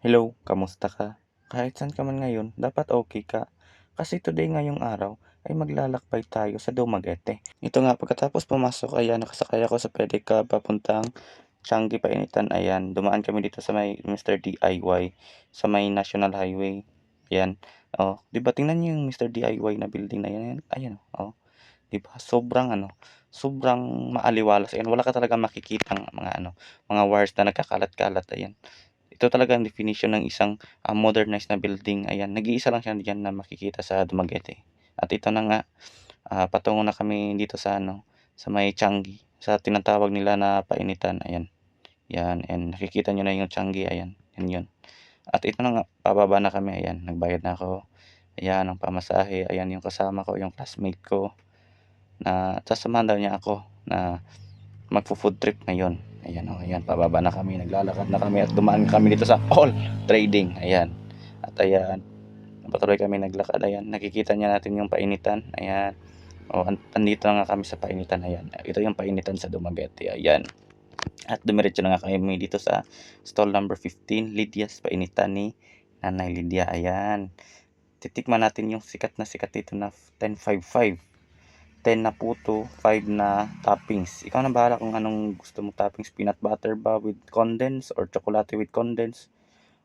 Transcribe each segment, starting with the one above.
Hello, kamusta ka? Kahit saan ka man ngayon, dapat okay ka. Kasi today ngayong araw ay maglalakbay tayo sa Dumaguete. Ito nga pagkatapos pumasok ay nakasakay ako sa pedicab papuntang Changi Painitan. Ayan, dumaan kami dito sa may Mr. DIY sa may National Highway. Ayan. Oh, 'di ba tingnan niyo yung Mr. DIY na building na yan. Ayan, oh, 'di ba? Sobrang maaliwalas. Ayan, wala ka talagang makikitang mga wires na nagkakalat-kalat. Ayan. Ito talaga ang definition ng isang, modernized na building. Ayan, nag-iisa lang siya diyan na makikita sa Dumaguete. At ito na nga, patungo na kami dito sa sa may Changi, sa tinatawag nila na Painitan. Ayan, 'yan, and nakikita niyo na yung Changi. Ayan, 'yan 'yun. At ito na nga, pababa na kami. Ayan, nagbayad na ako. Ayan, ang pamasahe. Ayan yung kasama ko, yung classmate ko na sasamahan daw niya ako na magfo-food trip ngayon. Ayan, oh, ayan, pababa na kami, naglalakad na kami at dumaan kami dito sa All Trading. Ayan. At ayan, patuloy kami naglakad. Ayan, nakikita niya natin yung Painitan. Ayan. Oh, andito na nga kami sa Painitan. Ayan. Ito yung Painitan sa Dumaguete. Ayan. At dumiretso na nga kami dito sa stall number 15, Lydia's Painitan ni Nanay Lydia. Ayan. Titikman natin yung sikat na sikat dito na 1055. 10 na puto, 5 na toppings. Ikaw na bahala kung anong gusto mong toppings. Peanut butter ba with condensed or chocolate with condensed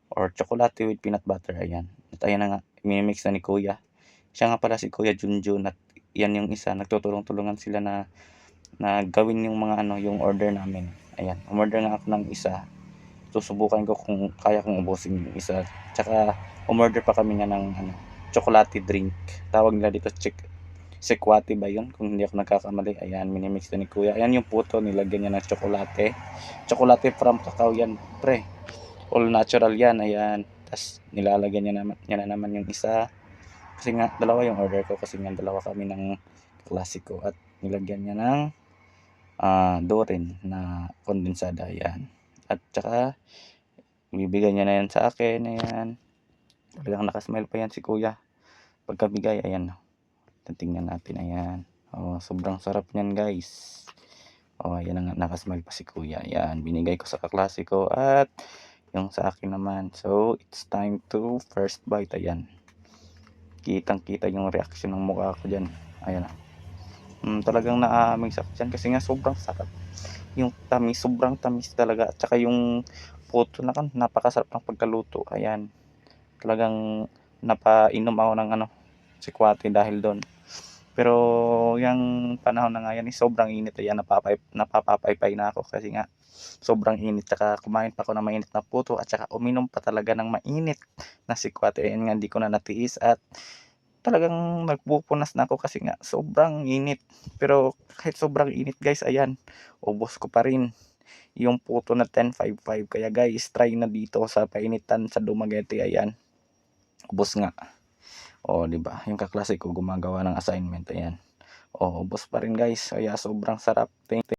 or chocolate with peanut butter. Ayan. At ayan na nga, minimix na ni Kuya. Siya nga pala si Kuya Junjun at yan yung isa. Nagtutulong-tulungan sila na gawin yung mga yung order namin. Ayan. Umorder nga ako ng isa. Susubukan ko kung kaya kong ubusin yung isa. Tsaka umorder pa kami nga ng chocolate drink. Tawag nila dito Sekwati ba yun? Kung hindi ako nagkakamali. Ayan, minimix na ni Kuya. Ayan yung puto, nilagyan niya ng tsokolate. Tsokolate from cacao yan, pre. All natural yan, ayan. Tapos nilalagyan niya na naman yung isa. Kasi nga, dalawa yung order ko. Kasi nga, dalawa kami ng klasiko. At nilagyan niya ng Dorin na kondensada, ayan. At saka, ibibigay niya na yan sa akin, ayan. Talagang nakasmile pa yan si Kuya. Pagkabigay, ayan. Tingnan natin, ayan. Oh, sobrang sarap niyan, guys. Oh, ayan na nga, nakasmile pa si Kuya. Ayan, binigay ko sa kaklase ko at yung sa akin naman. So, it's time to first bite. Ayan. Kitang-kita yung reaction ng mukha ko diyan. Ayan. Talagang na-amaze ako diyan kasi nga sobrang sarap. Yung tamis, sobrang tamis talaga. At saka yung puto na napakasarap ng pagkaluto. Ayan. Talagang napainom ako ng sikwate dahil doon. Pero yung panahon na nga yan sobrang init. Ayan, napapapaypay na ako kasi nga sobrang init. Tsaka kumain pa ako ng mainit na puto at saka uminom pa talaga ng mainit na sikwate. Ayan nga, hindi ko na natiis at talagang nagpupunas na ako kasi nga sobrang init. Pero kahit sobrang init, guys, ayan, ubos ko pa rin yung puto na 1055. Kaya guys, try na dito sa Painitan sa Dumaguete. Ayan, ubos nga. O, 'di ba? Yung kaklase ko gumagawa ng assignment, ayan. O, ubos pa rin, guys. Kaya sobrang sarap.